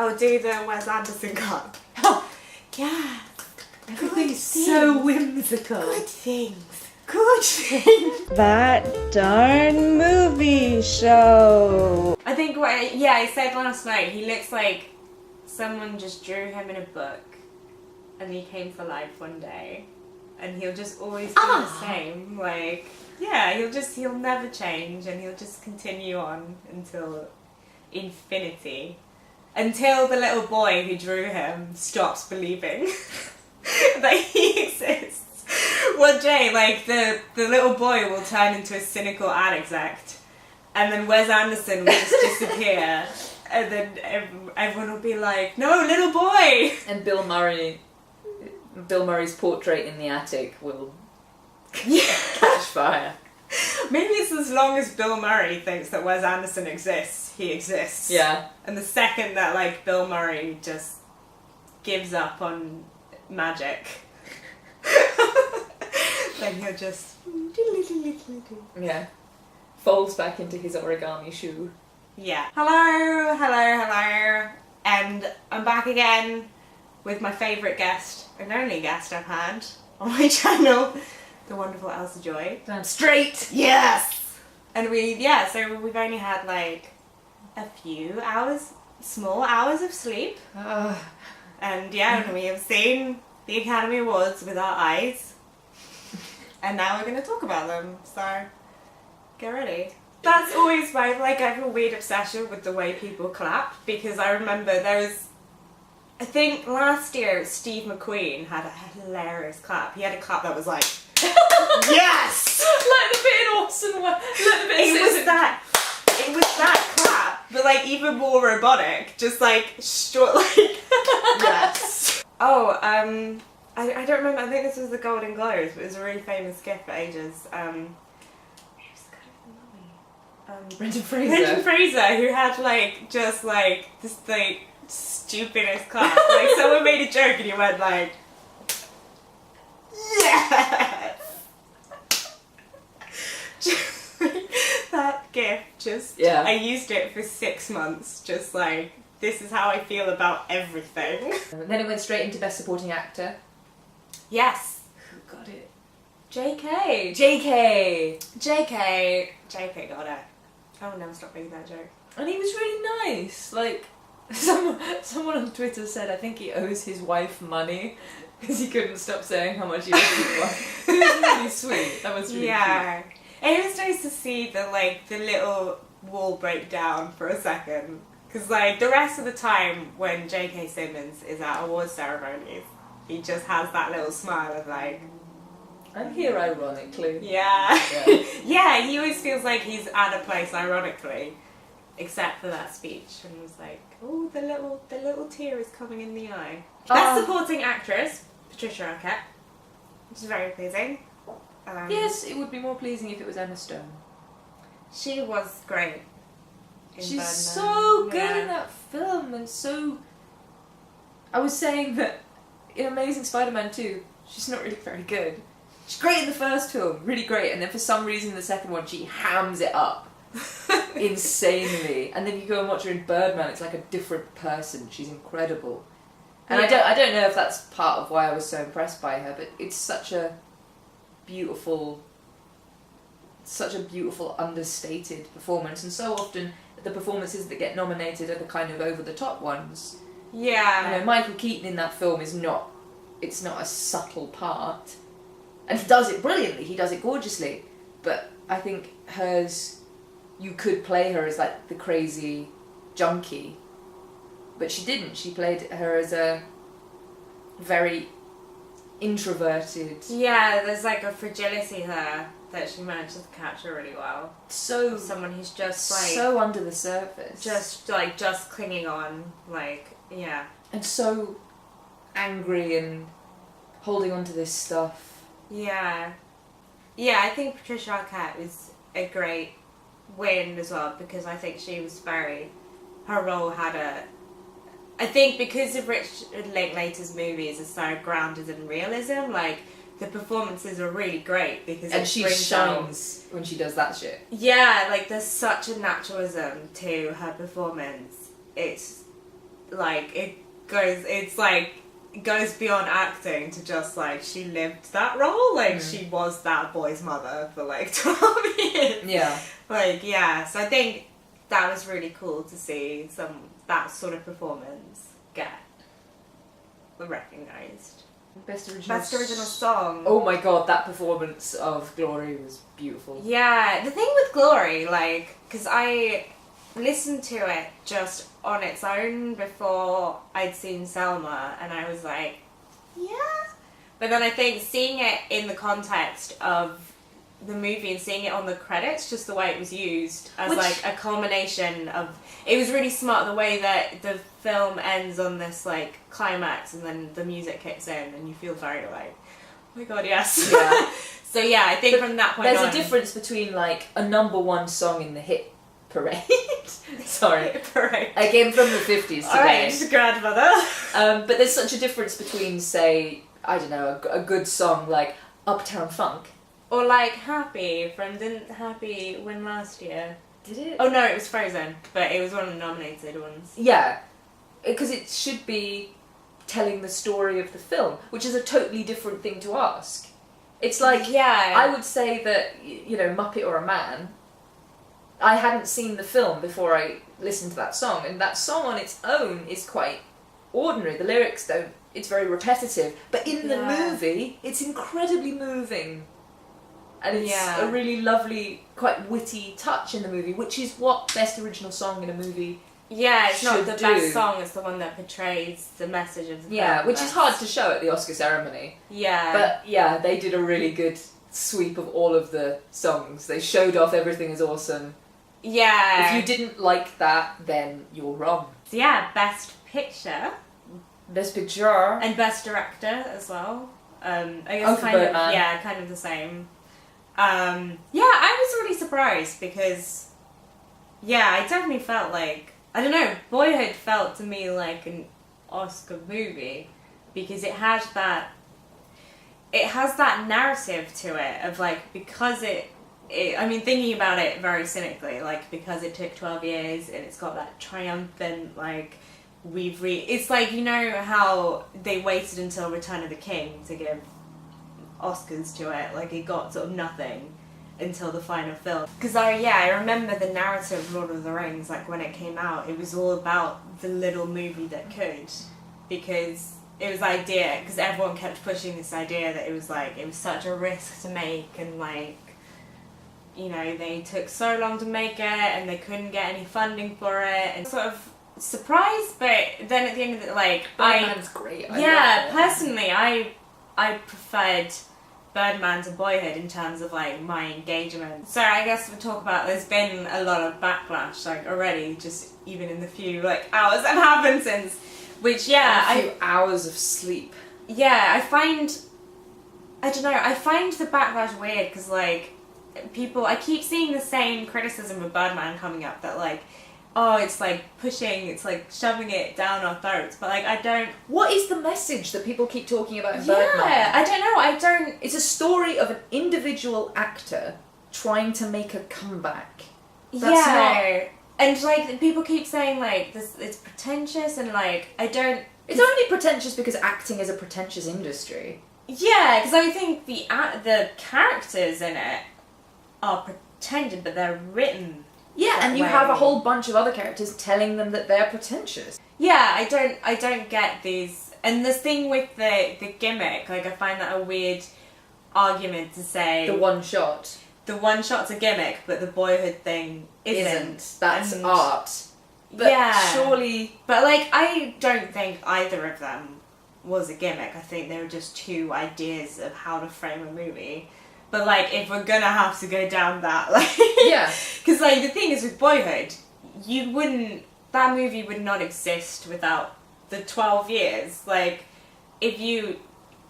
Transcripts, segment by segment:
Oh, do the Wes Anderson cut. Yeah. Everything's so whimsical. Good things. Good things. That darn movie show. I think I said last night, he looks like someone just drew him in a book and he came to life one day and he'll just always be the same. Like, yeah, he'll never change and he'll just continue on until infinity. Until the little boy who drew him stops believing that he exists. One day, like, the little boy will turn into a cynical ad exec, and then Wes Anderson will just disappear, and then everyone will be like, no, little boy! And Bill Murray's portrait in the attic will catch fire. Maybe it's as long as Bill Murray thinks that Wes Anderson exists, he exists. Yeah. And the second that, like, Bill Murray just gives up on magic, then he'll just... Yeah. Folds back into his origami shoe. Yeah. Hello. And I'm back again with my favourite guest, and only guest I've had on my channel, the wonderful Elsa Joy. Damn straight! Yes! And so we've only had like a few hours, small hours of sleep. And and we have seen the Academy Awards with our eyes. And now we're going to talk about them, so get ready. That's always I have a weird obsession with the way people clap, because I remember I think last year Steve McQueen had a hilarious clap. He had a clap that was like, yes! Like the bit in Orson Welles. It was that clap, but like even more robotic, just like short, like, yes. Oh, I don't remember, I think this was the Golden Globes, but it was a really famous gif for ages. Who's the guy with the mummy? Brendan Fraser. Brendan Fraser, who had like, just like, this like, stupidest clap. Like someone made a joke and he went like, yes! Just like, that gif, I used it for 6 months, just like, this is how I feel about everything. And then it went straight into Best Supporting Actor. Yes. Who got it? JK got it. I will never stop making that joke. And he was really nice. Like, someone on Twitter said I think he owes his wife money because he couldn't stop saying how much he loves his wife. It was really sweet. That was really cute. And it was nice to see the little wall break down for a second. Because like the rest of the time when J.K. Simmons is at award ceremonies, he just has that little smile of like, I'm here ironically. Yeah. He always feels like he's at a place ironically, except for that speech, and was like, oh, the little tear is coming in the eye. Best supporting actress, Patricia Arquette, which is very pleasing. Yes, it would be more pleasing if it was Emma Stone. She was great. She's Birdman. so good in that film, and so... I was saying that in Amazing Spider-Man 2, she's not really very good. She's great in the first film, really great, and then for some reason in the second one she hams it up insanely. And then you go and watch her in Birdman, it's like a different person. She's incredible. And I don't know if that's part of why I was so impressed by her, but it's such a beautiful understated performance, and so often the performances that get nominated are the kind of over-the-top ones. Yeah. You know, Michael Keaton in that film it's not a subtle part. And he does it brilliantly, he does it gorgeously. But I think hers, you could play her as like the crazy junkie. But she didn't. She played her as a very introverted... Yeah, there's like a fragility there that she managed to capture really well. So... someone who's just like... so under the surface. Just clinging on, like, yeah. And so angry and holding on to this stuff. Yeah. Yeah, I think Patricia Arquette was a great win as well, because I think she was her role had I think because of Richard Linklater's movies are so grounded in realism, like, the performances are really great because and she shines when she does that shit. Yeah, like there's such a naturalism to her performance. It's like it goes beyond acting to just like she lived that role, like she was that boy's mother for like 12 years. Yeah. Like, yeah, so I think that was really cool to see that sort of performance get recognised. Best original song. Oh my god, that performance of Glory was beautiful. Yeah, the thing with Glory, like, because I listened to it just on its own before I'd seen Selma, and I was like, yeah. But then I think seeing it in the context of the movie and seeing it on the credits, just the way it was used as like a culmination of, it was really smart the way that the film ends on this like climax and then the music kicks in and you feel very like, oh my god, yes. Yeah. So yeah, I think from that point there's on, a difference between like a number one song in the hit parade. Sorry. Parade. I came from the 50s today. Alright, grandmother. But there's such a difference between, say, I don't know, a good song like Uptown Funk. Or like Happy didn't Happy win last year? Did it? Oh no, it was Frozen, but it was one of the nominated ones. Yeah, because it should be telling the story of the film, which is a totally different thing to ask. It's like, yeah, I would say that, you know, Muppet or a Man, I hadn't seen the film before I listened to that song, and that song on its own is quite ordinary. The lyrics don't, it's very repetitive, but in the movie, it's incredibly moving. And it's a really lovely, quite witty touch in the movie, which is what best original song in a movie yeah, it's not the do. best song, it's the one that portrays the message of the film. which is hard to show at the Oscar ceremony. Yeah. But yeah, they did a really good sweep of all of the songs. They showed off Everything Is Awesome. Yeah. If you didn't like that, then you're wrong. So yeah, Best Picture. Best Picture. And Best Director as well. I guess Uncle kind of, Birdman. yeah, kind of the same. Yeah, I was really surprised because, yeah, I definitely felt like, I don't know, Boyhood felt to me like an Oscar movie because it has that narrative to it of like, because I mean, thinking about it very cynically, like, because it took 12 years and it's got that triumphant, like, it's like, you know how they waited until Return of the King to give Oscars to it, like it got sort of nothing until the final film. Because I remember the narrative of Lord of the Rings, like when it came out, it was all about the little movie that could, because it was the idea, because everyone kept pushing this idea that it was like, it was such a risk to make, and like, you know, they took so long to make it and they couldn't get any funding for it, and sort of surprised, but then at the end of it, like, Birdman's great. Personally, I preferred Birdman to Boyhood in terms of like my engagement. So I guess we'll talk about, there's been a lot of backlash like already, just even in the few like hours that have happened since, which a few hours of sleep. Yeah, I find the backlash weird because like I keep seeing the same criticism of Birdman coming up, that like, oh, it's like pushing, it's like shoving it down our throats, but like I don't... What is the message that people keep talking about in Birdman? I don't know, It's a story of an individual actor trying to make a comeback. That's not... And like, people keep saying like, this, it's pretentious, and like, I don't... It's only pretentious because acting is a pretentious industry. Yeah, because I think the characters in it are pretentious, but they're written... Yeah, and you have a whole bunch of other characters telling them that they're pretentious. Yeah, I don't get these. And this thing with the gimmick, like I find that a weird argument to say... The one shot. The one shot's a gimmick, but the Boyhood thing isn't. That's art. But surely... But like, I don't think either of them was a gimmick. I think they were just two ideas of how to frame a movie. But like, if we're gonna have to go down that, like... Yeah. Because like, the thing is with Boyhood, that movie would not exist without the 12 years. Like, if you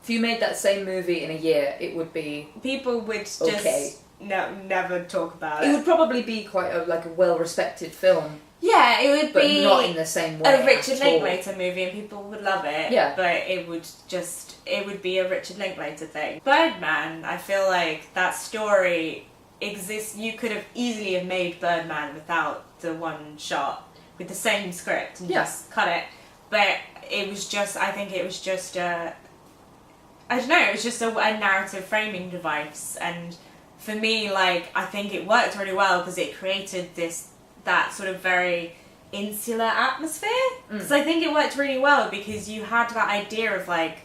made that same movie in a year, it would be... People would just never talk about it. It would probably be quite a well-respected film. Yeah, it would be... But not in the same way. A Richard Linklater movie, and people would love it. Yeah. But it would be a Richard Linklater thing. Birdman, I feel like that story exists. You could have easily have made Birdman without the one shot, with the same script, and just cut it. but I think it was just a, I don't know, it was just a narrative framing device, and for me, like, I think it worked really well because it created that sort of very insular atmosphere. Because I think it worked really well because you had that idea of, like,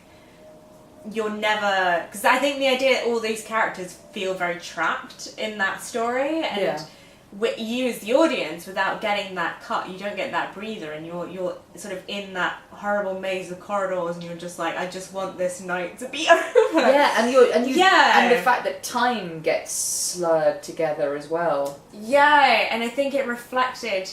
you're never, because I think the idea that all these characters feel very trapped in that story, and you as the audience, without getting that cut, you don't get that breather, and you're sort of in that horrible maze of corridors, and you're just like, I just want this night to be over. Yeah, and the fact that time gets slurred together as well. Yeah, and I think it reflected.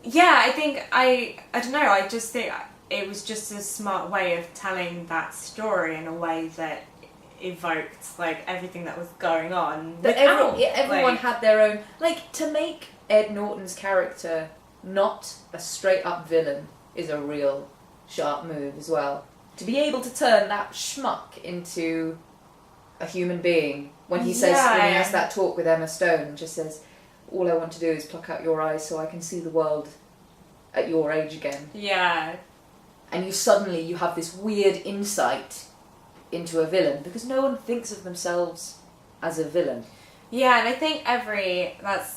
Yeah, I don't know. I just think it was just a smart way of telling that story in a way that evoked, like, everything that was going on. That everyone had their own, like, to make Ed Norton's character not a straight up villain is a real sharp move as well. To be able to turn that schmuck into a human being when he says, when he has that talk with Emma Stone, just says, all I want to do is pluck out your eyes so I can see the world at your age again. Yeah. And you have this weird insight into a villain, because no one thinks of themselves as a villain. Yeah, and I think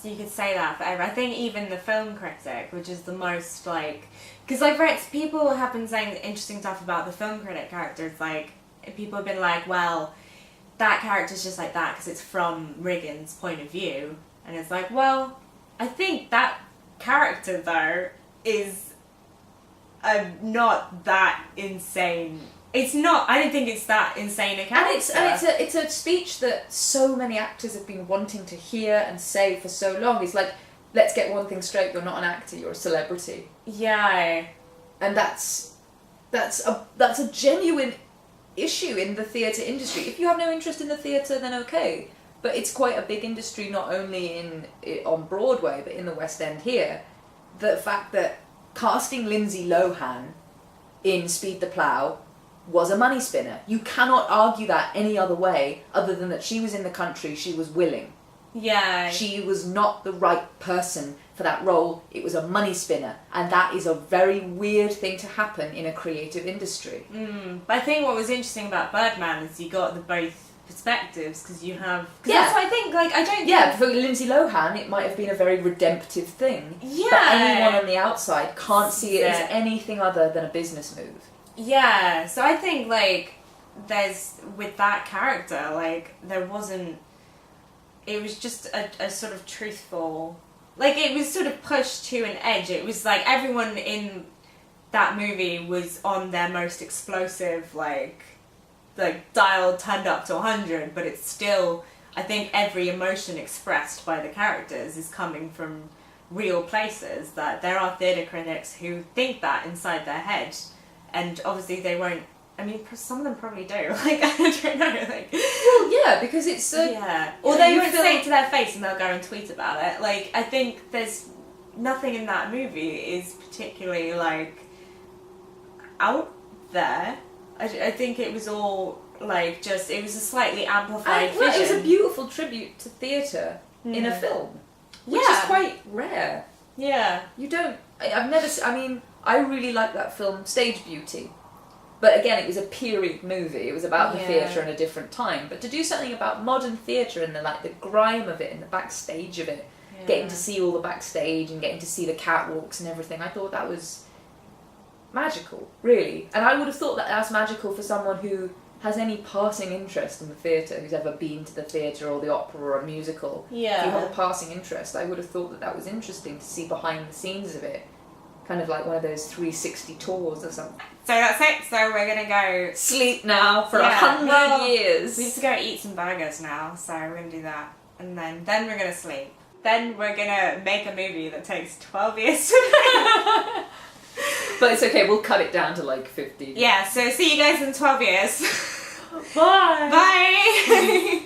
you could say that for every, I think even the film critic, which is the most, like, because I've read, people have been saying interesting stuff about the film critic characters, like, people have been like, well, that character's just like that because it's from Riggins' point of view, and it's like, well, I think that character, though, is not that insane. It's not. I don't think it's that insane a character. And it's a speech that so many actors have been wanting to hear and say for so long. It's like, let's get one thing straight: you're not an actor, you're a celebrity. Yeah. And that's a genuine issue in the theatre industry. If you have no interest in the theatre, then okay. But it's quite a big industry, not only on Broadway, but in the West End here. The fact that casting Lindsay Lohan in Speed the Plough was a money spinner. You cannot argue that any other way other than that she was in the country, she was willing. Yeah. She was not the right person for that role. It was a money spinner. And that is a very weird thing to happen in a creative industry. But I think what was interesting about Birdman is you got the both perspectives, because you have... That's what I think, like, I don't... Yeah, for Lindsay Lohan, it might have been a very redemptive thing. Yeah. But anyone on the outside can't see it as anything other than a business move. Yeah, so I think, like, with that character, like, there wasn't... It was just a sort of truthful... Like, it was sort of pushed to an edge. It was like everyone in that movie was on their most explosive, like dial turned up to 100, but it's still, I think every emotion expressed by the characters is coming from real places, that there are theatre critics who think that inside their head, and obviously they won't, I mean, some of them probably do, like, I don't know, like... Well, yeah, because it's or they won't say it to their face and they'll go and tweet about it. Like, I think there's nothing in that movie is particularly, like, out there. I think it was all, like, just, it was a slightly amplified vision. It was a beautiful tribute to theatre in a film, which is quite rare. Yeah. You don't, I've never, I mean, I really like that film, Stage Beauty. But again, it was a period movie. It was about the theatre in a different time. But to do something about modern theatre and the grime of it and the backstage of it, getting to see all the backstage and getting to see the catwalks and everything, I thought that was magical, really. And I would have thought that that's magical for someone who has any passing interest in the theatre, who's ever been to the theatre or the opera or a musical. Yeah. If you have a passing interest, I would have thought that that was interesting to see behind the scenes of it. Kind of like one of those 360 tours or something. So that's it. So we're going to go... sleep now for 100 years. We need to go eat some burgers now, so we're going to do that. And then we're going to sleep. Then we're going to make a movie that takes 12 years to make. But it's okay, we'll cut it down to like 50. Yeah, so see you guys in 12 years. Bye! Bye!